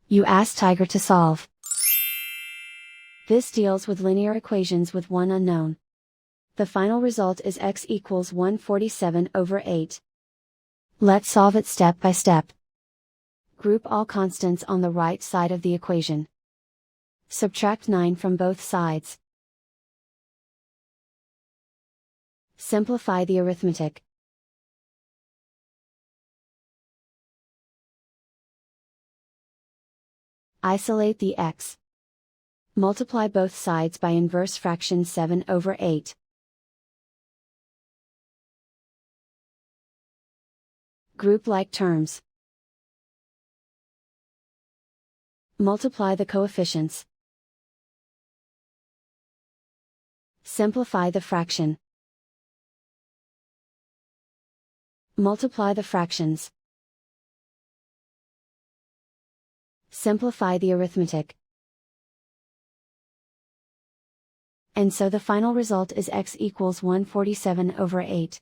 You ask Tiger to solve. This deals with linear equations with one unknown. The final result is x equals 147/8. Let's solve it step by step. Group all constants on the right side of the equation. Subtract 9 from both sides. Simplify the arithmetic. Isolate the x. Multiply both sides by inverse fraction 7/8. Group like terms. Multiply the coefficients. Simplify the fraction. Multiply the fractions. Simplify the arithmetic. And so the final result is x equals 147/8.